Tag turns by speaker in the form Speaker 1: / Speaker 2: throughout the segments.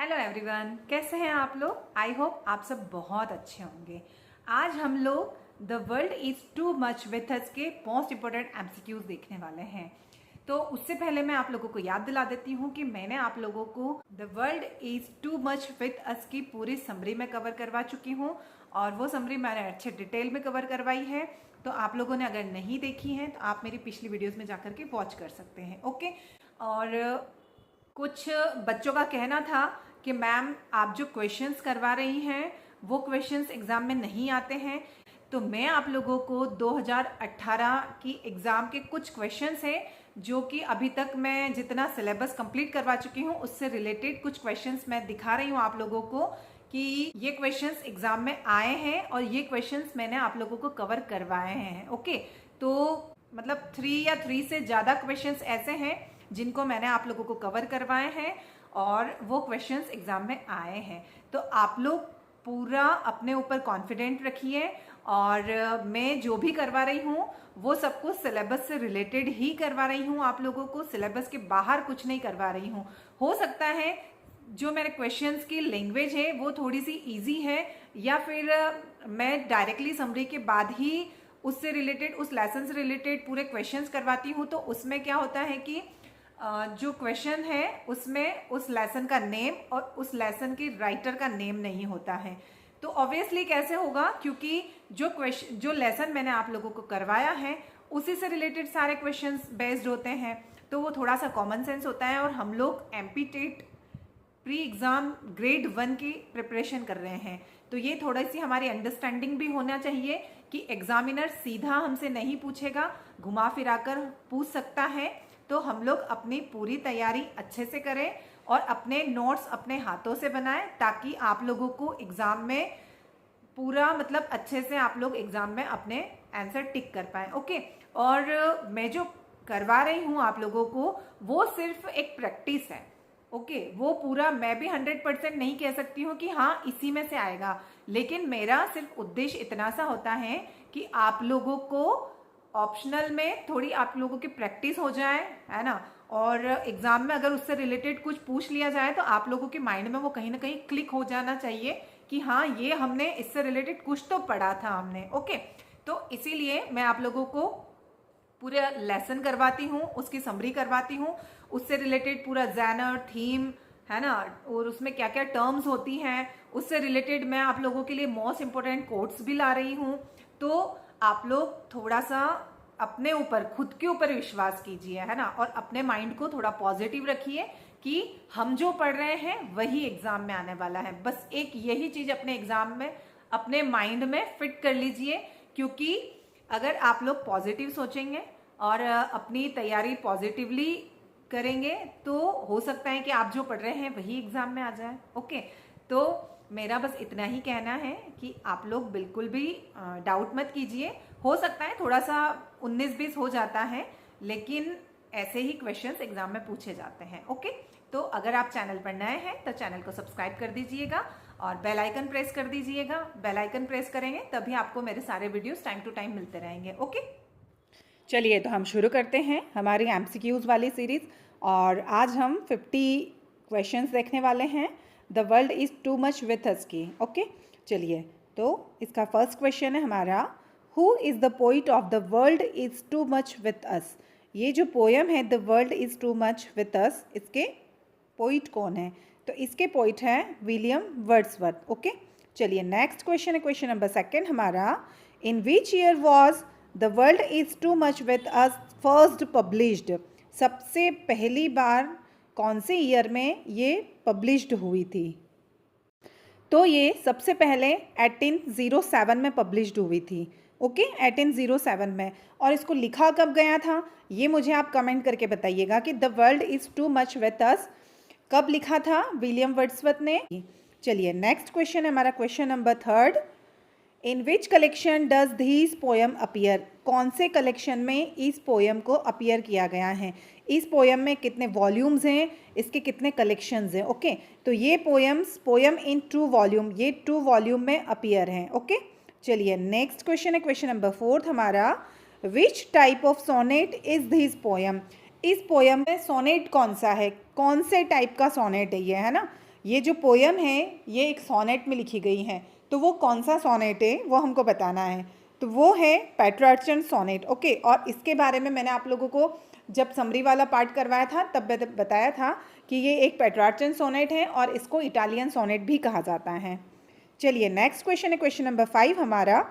Speaker 1: Hello everyone, कैसे हैं आप लोग। आई होप आप सब बहुत अच्छे होंगे। आज हम लोग the world is too much with अस के मोस्ट इंपोर्टेंट एमसीक्यूज देखने वाले हैं। तो उससे पहले मैं आप लोगों को याद दिला देती हूँ कि मैंने आप लोगों को the world is too much with us की पूरी समरी में कवर करवा चुकी हूँ और वो समरी मैंने अच्छे डिटेल में कवर करवाई है। तो आप लोगों ने अगर नहीं देखी है तो आप मेरी पिछली वीडियोस में जाकर के वॉच कर सकते हैं। ओके। और कुछ बच्चों का कहना था कि मैम आप जो क्वेश्चंस करवा रही हैं वो क्वेश्चंस एग्ज़ाम में नहीं आते हैं। तो मैं आप लोगों को 2018 की एग्ज़ाम के कुछ क्वेश्चंस हैं जो कि अभी तक मैं जितना सिलेबस कंप्लीट करवा चुकी हूँ उससे रिलेटेड कुछ क्वेश्चंस मैं दिखा रही हूँ आप लोगों को कि ये क्वेश्चंस एग्ज़ाम में आए हैं और ये क्वेश्चंस मैंने आप लोगों को कवर करवाए हैं। ओके। तो मतलब 3 या 3 से ज़्यादा क्वेश्चंस ऐसे हैं जिनको मैंने आप लोगों को कवर करवाए हैं और वो क्वेश्चंस एग्जाम में आए हैं। तो आप लोग पूरा अपने ऊपर कॉन्फिडेंट रखिए और मैं जो भी करवा रही हूँ वो सब कुछ सिलेबस से रिलेटेड ही करवा रही हूँ। आप लोगों को सिलेबस के बाहर कुछ नहीं करवा रही हूँ। हो सकता है जो मेरे क्वेश्चंस की लैंग्वेज है वो थोड़ी सी इजी है या फिर मैं डायरेक्टली समरी के बाद ही उससे रिलेटेड उस लेसन से रिलेटेड पूरे क्वेश्चंस करवाती हूँ। तो उसमें क्या होता है कि जो क्वेश्चन है उसमें उस लेसन का नेम और उस लेसन के राइटर का नेम नहीं होता है। तो ऑब्वियसली कैसे होगा, क्योंकि जो लेसन मैंने आप लोगों को करवाया है उसी से रिलेटेड सारे क्वेश्चंस बेस्ड होते हैं। तो वो थोड़ा सा कॉमन सेंस होता है और हम लोग MP TET pre exam grade 1 की प्रिपरेशन कर रहे हैं। तो ये थोड़ी सी हमारी अंडरस्टैंडिंग भी होना चाहिए कि एग्जामिनर सीधा हमसे नहीं पूछेगा, घुमा फिरा कर पूछ सकता है। तो हम लोग अपनी पूरी तैयारी अच्छे से करें और अपने नोट्स अपने हाथों से बनाएं ताकि आप लोगों को एग्ज़ाम में पूरा मतलब अच्छे से आप लोग एग्ज़ाम में अपने आंसर टिक कर पाएँ। ओके। और मैं जो करवा रही हूँ आप लोगों को वो सिर्फ एक प्रैक्टिस है। ओके। वो पूरा मैं भी 100% नहीं कह सकती हूँ कि हाँ इसी में से आएगा, लेकिन मेरा सिर्फ उद्देश्य इतना सा होता है कि आप लोगों को ऑप्शनल में थोड़ी आप लोगों की प्रैक्टिस हो जाए, है ना। और एग्जाम में अगर उससे रिलेटेड कुछ पूछ लिया जाए तो आप लोगों के माइंड में वो कहीं ना कहीं क्लिक हो जाना चाहिए कि हाँ ये हमने इससे रिलेटेड कुछ तो पढ़ा था हमने। ओके। तो इसीलिए मैं आप लोगों को पूरा लेसन करवाती हूँ, उसकी समरी करवाती हूँ, उससे रिलेटेड पूरा जैनर थीम, है ना, और उसमें क्या क्या टर्म्स होती हैं उससे रिलेटेड मैं आप लोगों के लिए मोस्ट इंपोर्टेंट कोट्स भी ला रही हूँ। तो आप लोग थोड़ा सा अपने ऊपर खुद के ऊपर विश्वास कीजिए, है ना, और अपने माइंड को थोड़ा पॉजिटिव रखिए कि हम जो पढ़ रहे हैं वही एग्जाम में आने वाला है। बस एक यही चीज अपने एग्जाम में अपने माइंड में फिट कर लीजिए, क्योंकि अगर आप लोग पॉजिटिव सोचेंगे और अपनी तैयारी पॉजिटिवली करेंगे तो हो सकता है कि आप जो पढ़ रहे हैं वही एग्जाम में आ जाए। ओके। तो मेरा बस इतना ही कहना है कि आप लोग बिल्कुल भी डाउट मत कीजिए। हो सकता है थोड़ा सा 19-20 हो जाता है, लेकिन ऐसे ही क्वेश्चंस एग्जाम में पूछे जाते हैं। ओके। तो अगर आप चैनल पर नए हैं तो चैनल को सब्सक्राइब कर दीजिएगा और बेल आइकन प्रेस कर दीजिएगा। बेल आइकन प्रेस करेंगे तभी आपको मेरे सारे वीडियोस टाइम टू टाइम मिलते रहेंगे। ओके। चलिए तो हम शुरू करते हैं हमारी एमसीक्यूज वाली सीरीज और आज हम 50 क्वेश्चंस देखने वाले हैं the world is too much with us की। ओके। चलिए तो इसका फर्स्ट क्वेश्चन है हमारा, who is the poet of the world is too much with us. ये जो पोयम है the world is too much with us, इसके पोइट कौन है? तो इसके पोइट है विलियम वर्ड्सवर्थ। ओके। चलिए नेक्स्ट क्वेश्चन है क्वेश्चन नंबर 2 हमारा, in which year was the world is too much with us first published. सबसे पहली बार कौन से ईयर में ये पब्लिश्ड हुई थी? तो ये सबसे पहले 1807 में पब्लिश्ड हुई थी। ओके। 1807 में। और इसको लिखा कब गया था ये मुझे आप कमेंट करके बताइएगा कि the world is too much with अस कब लिखा था विलियम वर्ड्सवर्थ ने। चलिए नेक्स्ट क्वेश्चन है हमारा question number 3, in which collection does this poem appear. कौन से कलेक्शन में इस पोयम को अपीयर किया गया है? इस पोयम में कितने वॉल्यूम्स हैं, इसके कितने कलेक्शंस हैं? ओके। तो ये पोयम इन 2 वॉल्यूम, ये 2 वॉल्यूम में अपीयर हैं। ओके। चलिए नेक्स्ट क्वेश्चन है क्वेश्चन नंबर 4 हमारा, which type of sonnet is this poem. इस पोयम में सोनेट कौन सा है, कौन से टाइप का सोनेट है ये, है ना। ये जो पोयम है ये एक सोनेट में लिखी गई है, तो वो कौन सा सोनेट है वो हमको बताना है। तो वो है पेट्रार्चन सोनेट। ओके, और इसके बारे में मैंने आप लोगों को जब समरी वाला पार्ट करवाया था तब बताया था कि ये एक पेट्रार्चन सोनेट है और इसको इटालियन सोनेट भी कहा जाता है। चलिए नेक्स्ट क्वेश्चन है, क्वेश्चन नंबर 5 हमारा।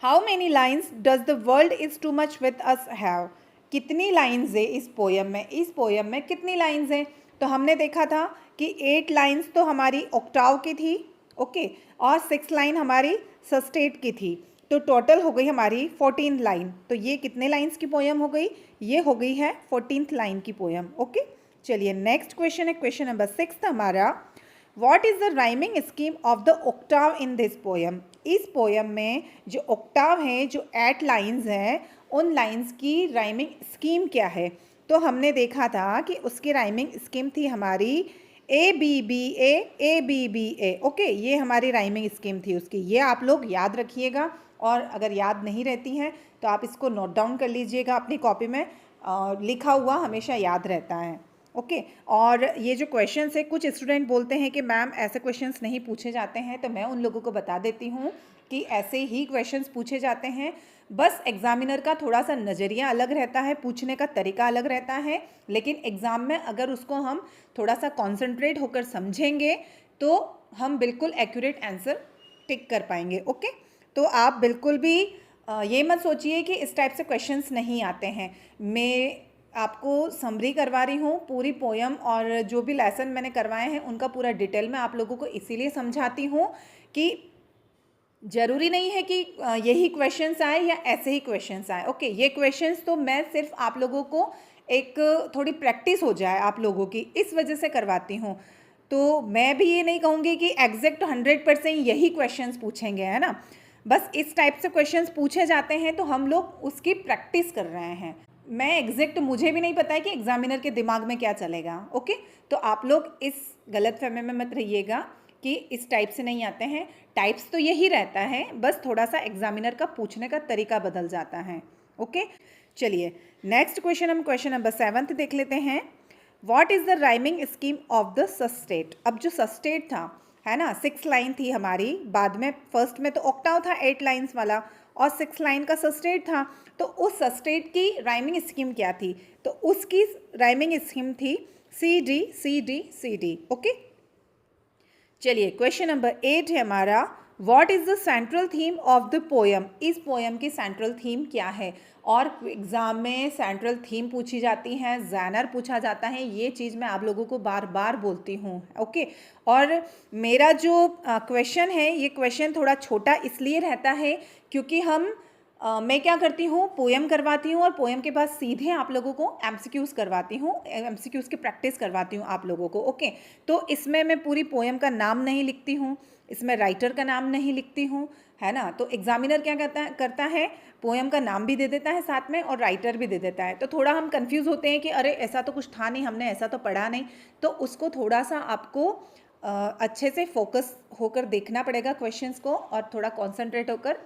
Speaker 1: How many lines does the world is too much with us have. कितनी लाइन्स है इस पोयम में, इस पोयम में कितनी लाइन्स हैं। तो हमने देखा था कि 8 लाइन्स तो हमारी ऑक्टाव की थी, ओके, और 6 लाइन हमारी सस्टेट की थी, तो टोटल हो गई हमारी 14 लाइन। तो ये कितने लाइन्स की पोयम हो गई, ये हो गई है 14th लाइन की पोयम। ओके, चलिए नेक्स्ट क्वेश्चन है, क्वेश्चन नंबर 6 हमारा। What is the rhyming scheme of the octave in this poem. इस पोयम में जो ऑक्टाव है, जो 8 लाइन्स हैं, उन लाइन्स की राइमिंग स्कीम क्या है। तो हमने देखा था कि उसकी राइमिंग स्कीम थी हमारी A B B A. Okay, ये हमारी राइमिंग स्कीम थी उसकी, ये आप लोग याद रखिएगा, और अगर याद नहीं रहती हैं तो आप इसको नोट डाउन कर लीजिएगा अपनी कॉपी में, लिखा हुआ हमेशा याद रहता है। ओके, और ये जो क्वेश्चंस है, कुछ स्टूडेंट बोलते हैं कि मैम ऐसे क्वेश्चंस नहीं पूछे जाते हैं, तो मैं उन लोगों को बता देती हूँ कि ऐसे ही क्वेश्चंस पूछे जाते हैं। बस एग्जामिनर का थोड़ा सा नज़रिया अलग रहता है, पूछने का तरीका अलग रहता है, लेकिन एग्ज़ाम में अगर उसको हम थोड़ा सा कॉन्सेंट्रेट होकर समझेंगे तो हम बिल्कुल एक्यूरेट आंसर टिक कर पाएंगे। ओके, तो आप बिल्कुल भी ये मत सोचिए कि इस टाइप से क्वेश्चंस नहीं आते हैं। मैं आपको समरी करवा रही हूँ पूरी पोयम, और जो भी लेसन मैंने करवाए हैं उनका पूरा डिटेल में आप लोगों को इसीलिए समझाती हूँ कि ज़रूरी नहीं है कि यही क्वेश्चंस आए या ऐसे ही क्वेश्चंस आए। ओके, ये क्वेश्चंस तो मैं सिर्फ आप लोगों को एक थोड़ी प्रैक्टिस हो जाए आप लोगों की, इस वजह से करवाती हूँ। तो मैं भी ये नहीं कहूँगी कि एग्जैक्ट 100% यही क्वेश्चंस पूछेंगे, है ना। बस इस टाइप से क्वेश्चंस पूछे जाते हैं तो हम लोग उसकी प्रैक्टिस कर रहे हैं। मैं एग्जैक्ट, मुझे भी नहीं पता है कि एग्जामिनर के दिमाग में क्या चलेगा। ओके, तो आप लोग इस गलतफहमी में मत रहिएगा कि इस टाइप से नहीं आते हैं, टाइप्स तो यही रहता है, बस थोड़ा सा एग्जामिनर का पूछने का तरीका बदल जाता है। ओके, चलिए नेक्स्ट क्वेश्चन, हम क्वेश्चन नंबर 7 देख लेते हैं। What is the rhyming scheme of the sestet. अब जो सस्टेट था, है ना, 6 लाइन थी हमारी, बाद में फर्स्ट में तो ऑक्टाव था 8 लाइन्स वाला, और 6 लाइन का सस्टेट था। तो उस सस्टेट की राइमिंग स्कीम क्या थी, तो उसकी राइमिंग स्कीम थी C D C D C D. Okay, चलिए क्वेश्चन नंबर 8 है हमारा। What is the central theme of the poem. इस पोयम की सेंट्रल थीम क्या है। और एग्ज़ाम में सेंट्रल थीम पूछी जाती है, जैनर पूछा जाता है, ये चीज़ मैं आप लोगों को बार बार बोलती हूँ। ओके, और मेरा जो क्वेश्चन है, ये क्वेश्चन थोड़ा छोटा इसलिए रहता है क्योंकि मैं क्या करती हूँ, पोयम करवाती हूँ और पोयम के बाद सीधे आप लोगों को एमसीक्यूज़ करवाती हूँ, एमसीक्यूज़ की प्रैक्टिस करवाती हूँ आप लोगों को। ओके, तो इसमें मैं पूरी पोयम का नाम नहीं लिखती हूँ, इसमें राइटर का नाम नहीं लिखती हूँ, है ना। तो एग्जामिनर क्या करता है, पोयम का नाम भी दे देता है साथ में और राइटर भी दे देता है। तो थोड़ा हम कंफ्यूज होते हैं कि अरे ऐसा तो कुछ था नहीं, हमने ऐसा तो पढ़ा नहीं। तो उसको थोड़ा सा आपको अच्छे से फोकस होकर देखना पड़ेगा क्वेश्चंस को, और थोड़ा कॉन्सेंट्रेट होकर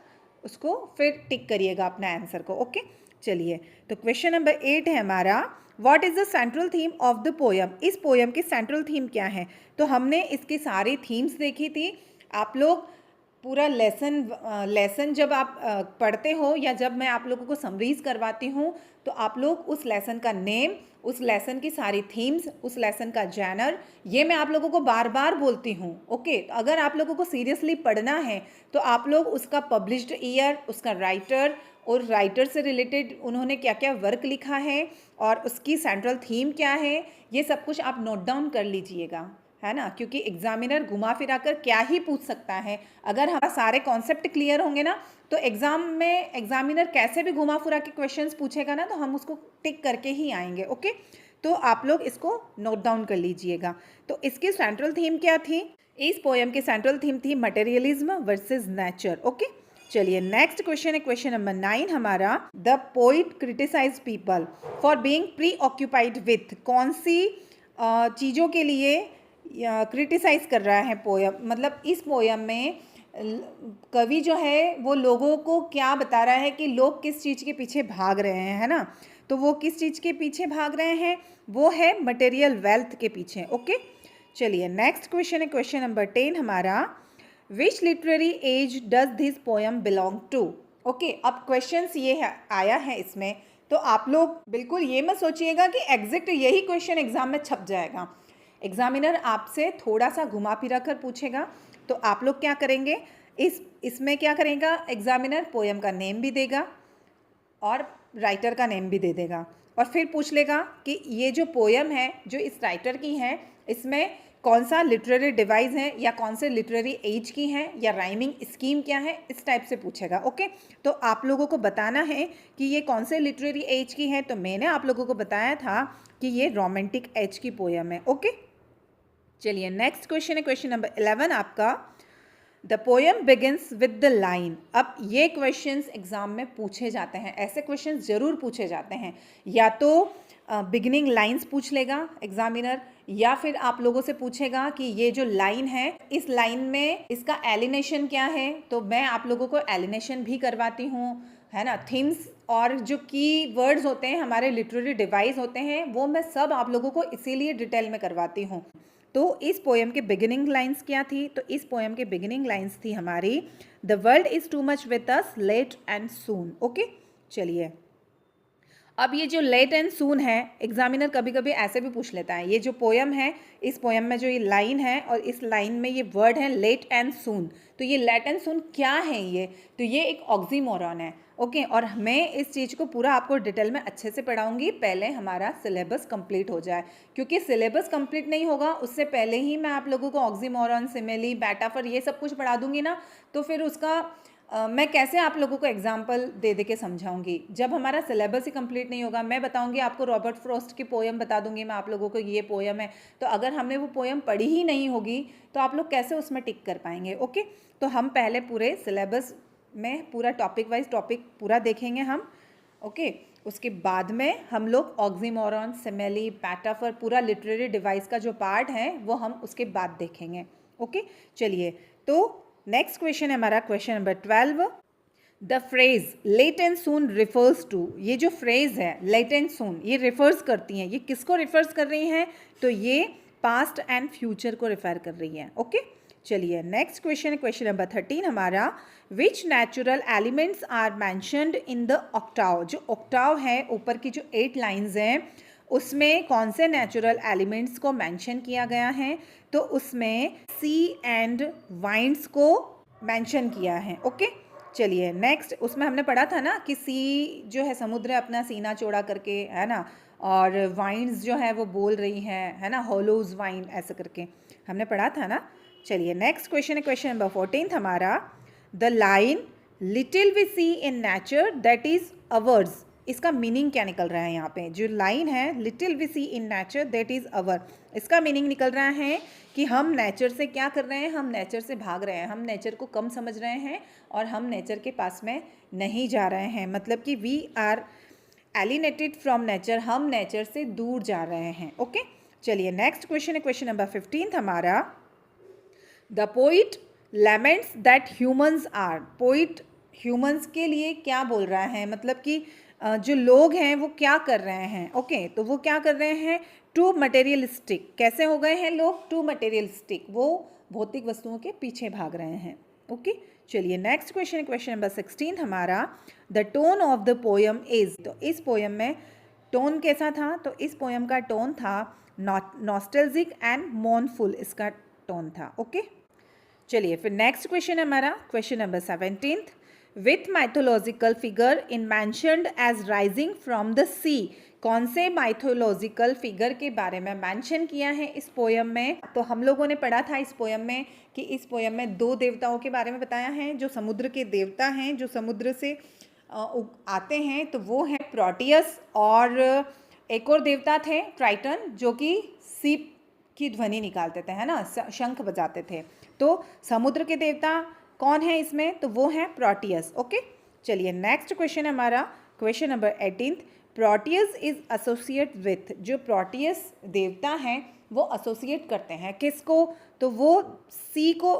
Speaker 1: उसको फिर टिक करिएगा अपना आंसर को। ओके, चलिए तो क्वेश्चन नंबर 8 है हमारा। What is the central theme of the poem. इस पोयम की सेंट्रल थीम क्या है। तो हमने इसकी सारी थीम्स देखी थी। आप लोग पूरा लेसन जब आप पढ़ते हो या जब मैं आप लोगों को समरीज करवाती हूँ, तो आप लोग उस लेसन का नेम, उस लेसन की सारी थीम्स, उस लेसन का जैनर, ये मैं आप लोगों को बार बार बोलती हूँ। ओके, अगर आप लोगों को सीरियसली पढ़ना है तो आप लोग उसका पब्लिश्ड ईयर, उसका राइटर, और राइटर से रिलेटेड उन्होंने क्या क्या वर्क लिखा है और उसकी सेंट्रल थीम क्या है, ये सब कुछ आप नोट डाउन कर लीजिएगा, है ना। क्योंकि एग्जामिनर घुमा फिरा कर क्या ही पूछ सकता है। अगर हमारा सारे कॉन्सेप्ट क्लियर होंगे ना, तो एग्जाम में एग्जामिनर कैसे भी घुमा फिरा के क्वेश्चंस पूछेगा ना, तो हम उसको टिक करके ही आएंगे। ओके, तो आप लोग इसको नोट डाउन कर लीजिएगा। तो इसकी सेंट्रल थीम क्या थी, इस पोयम की सेंट्रल थीम थी मटेरियलिज्म वर्सेस नेचर। ओके, चलिए नेक्स्ट क्वेश्चन है, क्वेश्चन नंबर 9 हमारा। The poet criticize people for being preoccupied with. कौन सी चीज़ों के लिए क्रिटिसाइज कर रहा है पोयम, मतलब इस पोयम में कवि जो है वो लोगों को क्या बता रहा है कि लोग किस चीज़ के पीछे भाग रहे हैं, है ना। तो वो किस चीज़ के पीछे भाग रहे हैं, वो है मटेरियल वेल्थ के पीछे। ओके, चलिए नेक्स्ट क्वेश्चन है क्वेश्चन नंबर 10 हमारा, which literary age does this poem belong to. Okay, अब क्वेश्चंस ये आया है इसमें, तो आप लोग बिल्कुल ये मत सोचिएगा कि एग्जैक्ट यही क्वेश्चन एग्जाम में छप जाएगा। एग्जामिनर आपसे थोड़ा सा घुमा फिरा कर पूछेगा, तो आप लोग क्या करेंगे, इसमें क्या करेगा एग्जामिनर, पोएम का नेम भी देगा और राइटर का नेम भी दे देगा, और फिर पूछ लेगा कि ये जो पोएम है जो इस राइटर की है, इसमें कौन सा लिटरेरी डिवाइस है या कौन से लिटरेरी एज की है या राइमिंग स्कीम क्या है, इस टाइप से पूछेगा। ओके, तो आप लोगों को बताना है कि ये कौन से लिटरेरी एज की है। तो मैंने आप लोगों को बताया था कि ये रोमांटिक एज की पोएम है। ओके, चलिए नेक्स्ट क्वेश्चन है क्वेश्चन नंबर 11 आपका, the poem begins with the line. अब ये क्वेश्चंस एग्जाम में पूछे जाते हैं, ऐसे क्वेश्चंस जरूर पूछे जाते हैं, या तो बिगिनिंग लाइंस पूछ लेगा एग्जामिनर, या फिर आप लोगों से पूछेगा कि ये जो लाइन है, इस लाइन में इसका एलिनेशन क्या है। तो मैं आप लोगों को एलिनेशन भी करवाती हूँ, है ना। थीम्स और जो की वर्ड्स होते हैं, हमारे लिटरेरी डिवाइस होते हैं, वो मैं सब आप लोगों को इसीलिए डिटेल में करवाती हूँ। तो इस पोएम के बिगिनिंग लाइंस क्या थी, तो इस पोएम के बिगिनिंग लाइंस थी हमारी, the world is too much with us late and soon. Okay, चलिए अब ये जो लेट एंड सून है, एग्जामिनर कभी कभी ऐसे भी पूछ लेता है, ये जो पोएम है, इस पोएम में जो ये लाइन है और इस लाइन में ये वर्ड है लेट एंड सून, तो ये लेट एंड सून क्या है ये, तो ये एक ऑक्सीमोरॉन है। ओके, और मैं इस चीज़ को पूरा आपको डिटेल में अच्छे से पढ़ाऊंगी, पहले हमारा सिलेबस कंप्लीट हो जाए, क्योंकि सिलेबस कंप्लीट नहीं होगा उससे पहले ही मैं आप लोगों को ऑक्सीमोरॉन, सिमिली, मेटाफर ये सब कुछ पढ़ा दूंगी ना, तो फिर उसका मैं कैसे आप लोगों को एग्जाम्पल दे के समझाऊंगी। जब हमारा सिलेबस ही कंप्लीट नहीं होगा, मैं बताऊंगी आपको, रॉबर्ट फ्रॉस्ट की पोएम बता दूंगी मैं आप लोगों को, ये पोएम है, तो अगर हमने वो पोएम पढ़ी ही नहीं होगी तो आप लोग कैसे उसमें टिक कर पाएंगे। ओके, तो हम पहले पूरे सिलेबस में पूरा टॉपिक वाइज टॉपिक पूरा देखेंगे हम। ओके, उसके बाद में हम लोग ऑक्सीमोरॉन, सिमिली, मेटाफर, पूरा लिटरेरी डिवाइस का जो पार्ट है वो हम उसके बाद देखेंगे। ओके, चलिए तो नेक्स्ट क्वेश्चन है हमारा question number 12, the phrase late and soon refers to. ये जो फ्रेज है लेट एंड सून, ये रिफर्स करती हैं, ये किसको रिफर्स कर रही हैं, तो ये पास्ट एंड फ्यूचर को रिफर कर रही हैं। ओके, चलिए नेक्स्ट क्वेश्चन है क्वेश्चन नंबर 13 हमारा, which natural elements are mentioned in the octave. जो ऑक्टाव है, ऊपर की जो 8 लाइन्स हैं, उसमें कौन से नेचुरल एलिमेंट्स को मेंशन किया गया है, तो उसमें सी एंड वाइंड्स को मेंशन किया है। ओके, चलिए नेक्स्ट, उसमें हमने पढ़ा था ना कि सी जो है समुद्र अपना सीना चौड़ा करके, है ना, और वाइंड्स जो है वो बोल रही हैं, है ना, होलोज वाइन ऐसे करके हमने पढ़ा था ना। चलिए नेक्स्ट क्वेश्चन है क्वेश्चन नंबर 14 हमारा, the line little we see in nature that is ours. इसका मीनिंग क्या निकल रहा है, यहाँ पे जो लाइन है little we see in nature that is our, इसका मीनिंग निकल रहा है कि हम नेचर से क्या कर रहे हैं, हम नेचर से भाग रहे हैं, हम नेचर को कम समझ रहे हैं और हम नेचर के पास में नहीं जा रहे हैं, मतलब कि we are alienated from nature, हम नेचर से दूर जा रहे हैं। ओके, चलिए नेक्स्ट क्वेश्चन है क्वेश्चन नंबर 15 हमारा, the poet laments that humans are. Poet humans के लिए क्या बोल रहा है, मतलब कि जो लोग हैं वो क्या कर रहे हैं। ओके, तो वो क्या कर रहे हैं, टू मटेरियलिस्टिक, कैसे हो गए हैं लोग, टू मटेरियलिस्टिक, वो भौतिक वस्तुओं के पीछे भाग रहे हैं। ओके, चलिए नेक्स्ट क्वेश्चन है क्वेश्चन नंबर 16 हमारा, the tone of the poem is. तो इस पोएम में टोन कैसा था, तो इस पोएम का टोन था नॉस्टैल्जिक एंड मोर्नफुल, इसका टोन था। ओके, चलिए फिर नेक्स्ट क्वेश्चन है हमारा question number 17, which mythological figure in mentioned as rising from the sea. कौन से माइथोलॉजिकल फिगर के बारे में मेंशन किया है इस पोएम में, तो हम लोगों ने पढ़ा था इस पोएम में कि इस पोएम में 2 देवताओं के बारे में बताया है, जो समुद्र के देवता हैं, जो समुद्र से आते हैं, तो वो हैं प्रोटियस, और एक और देवता थे ट्राइटन, जो कि सीप की ध्वनि निकालते थे, है ना, शंख बजाते थे। तो समुद्र के देवता कौन है इसमें, तो वो है प्रोटियस। ओके, चलिए नेक्स्ट क्वेश्चन है हमारा question number 18, Proteus is associate with. जो प्रोटियस देवता हैं वो एसोसिएट करते हैं किसको, तो वो सी को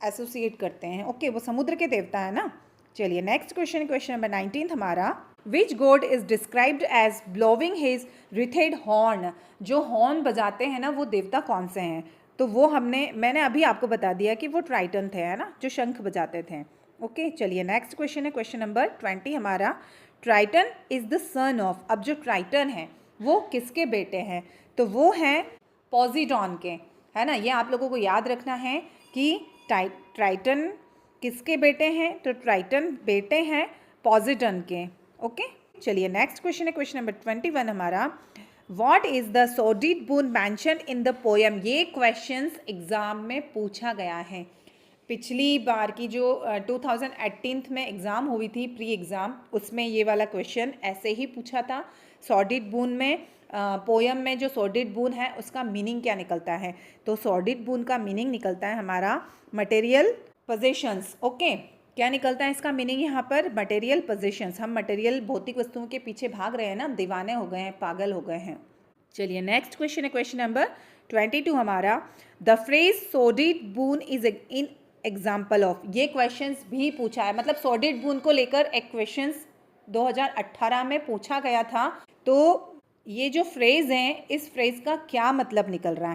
Speaker 1: एसोसिएट करते हैं। ओके, वो समुद्र के देवता है ना। चलिए नेक्स्ट क्वेश्चन क्वेश्चन नंबर 19 हमारा, which god is described as blowing his wreathed horn. जो हॉर्न बजाते हैं ना वो देवता कौन से हैं, तो वो मैंने अभी आपको बता दिया कि वो ट्राइटन थे, है ना, जो शंख बजाते थे। ओके, चलिए नेक्स्ट क्वेश्चन है, क्वेश्चन नंबर 20 हमारा। Triton is the son of, अब जो ट्राइटन है वो किसके बेटे हैं? तो वो हैं पॉजिडॉन के, है ना। ये आप लोगों को याद रखना है कि ट्राइटन किसके बेटे हैं? तो ट्राइटन बेटे हैं पॉजिडॉन के। ओके, चलिए नेक्स्ट क्वेश्चन है, क्वेश्चन नंबर 21 हमारा। What is the sordid boon mentioned in the poem? ये क्वेश्चंस एग्ज़ाम में पूछा गया है। पिछली बार की जो 2018 में एग्ज़ाम हुई थी, प्री एग्ज़ाम, उसमें ये वाला क्वेश्चन ऐसे ही पूछा था। सॉर्डिड बून में पोयम में जो सॉर्डिड बून है उसका मीनिंग क्या निकलता है? तो सॉर्डिड बून का मीनिंग निकलता है हमारा मटेरियल पोजेशंस। ओके, क्या निकलता है इसका मीनिंग यहाँ पर? Material possessions. हम मटेरियल भौतिक वस्तुओं के पीछे भाग रहे हैं ना, दीवाने हो गए हैं, पागल हो गए हैं। चलिए नेक्स्ट क्वेश्चन है, क्वेश्चन नंबर 22 हमारा। The phrase sordid boon is in example of, ये क्वेश्चंस भी पूछा है, मतलब सॉर्डिड बून को लेकर एक क्वेश्चंस 2018 में पूछा गया था। तो ये जो फ्रेज हैं, इस फ्रेज का क्या मतलब निकल रहा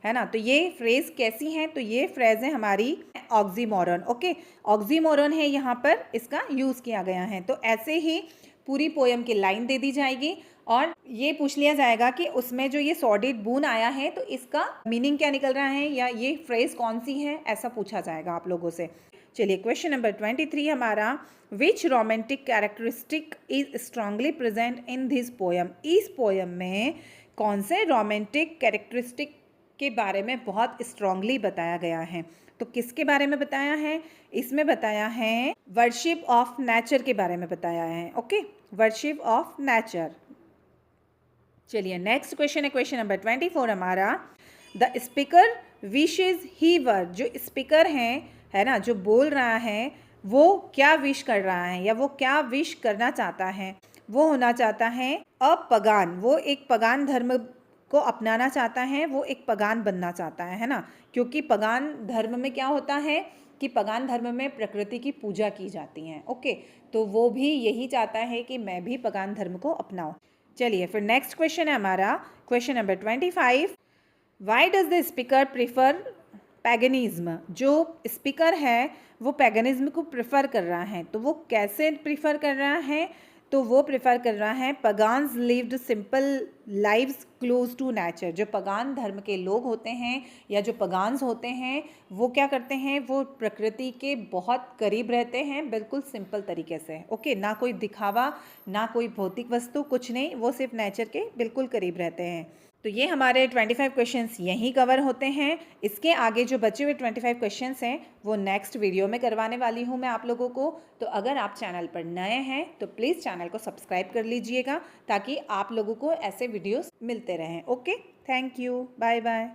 Speaker 1: है ना। तो ये फ्रेज कैसी हैं? तो ये फ्रेज है हमारी ऑक्सीमोरन। ओके, ऑक्सीमोरन है, यहाँ पर इसका यूज़ किया गया है। तो ऐसे ही पूरी पोयम की लाइन दे दी जाएगी और ये पूछ लिया जाएगा कि उसमें जो ये सॉर्डिड बून आया है तो इसका मीनिंग क्या निकल रहा है, या ये फ्रेज कौन सी है, ऐसा पूछा जाएगा आप लोगों से। चलिए क्वेश्चन नंबर 23 हमारा। Which romantic characteristic is strongly present in this poem? इस पोयम में कौन से रोमांटिक कैरेक्टरिस्टिक के बारे में बहुत स्ट्रांगली बताया गया है? तो किसके बारे में बताया है? इसमें बताया है वर्शिप ऑफ नेचर के बारे में बताया है। Okay, worship of nature. चलिए नेक्स्ट क्वेश्चन है, क्वेश्चन नंबर 24 हमारा। द स्पीकर विशेज ही वर, जो स्पीकर है ना, जो बोल रहा है, वो क्या विश कर रहा है या वो क्या विश करना चाहता है? वो होना चाहता है अपगान, वो एक पगान धर्म को अपनाना चाहता है, वो एक पगान बनना चाहता है ना। क्योंकि पगान धर्म में क्या होता है कि पगान धर्म में प्रकृति की पूजा की जाती है। ओके, तो वो भी यही चाहता है कि मैं भी पगान धर्म को अपनाऊं। चलिए फिर नेक्स्ट क्वेश्चन है हमारा, question number 25। Why does the speaker prefer paganism? जो स्पीकर है वो पैगनिज्म को प्रेफर कर रहा है। तो वो कैसे प्रीफर कर रहा है? तो वो प्रेफर कर रहा है pagans lived simple lives close to nature. जो पगान धर्म के लोग होते हैं या जो पगान्स होते हैं, वो क्या करते हैं? वो प्रकृति के बहुत करीब रहते हैं, बिल्कुल सिंपल तरीके से। ओके, ना कोई दिखावा, ना कोई भौतिक वस्तु, कुछ नहीं, वो सिर्फ नेचर के बिल्कुल करीब रहते हैं। तो ये हमारे 25 क्वेश्चंस यहीं कवर होते हैं। इसके आगे जो बचे हुए 25 क्वेश्चंस हैं वो नेक्स्ट वीडियो में करवाने वाली हूँ मैं आप लोगों को। तो अगर आप चैनल पर नए हैं तो प्लीज़ चैनल को सब्सक्राइब कर लीजिएगा ताकि आप लोगों को ऐसे वीडियोस मिलते रहें। Okay, thank you, bye bye.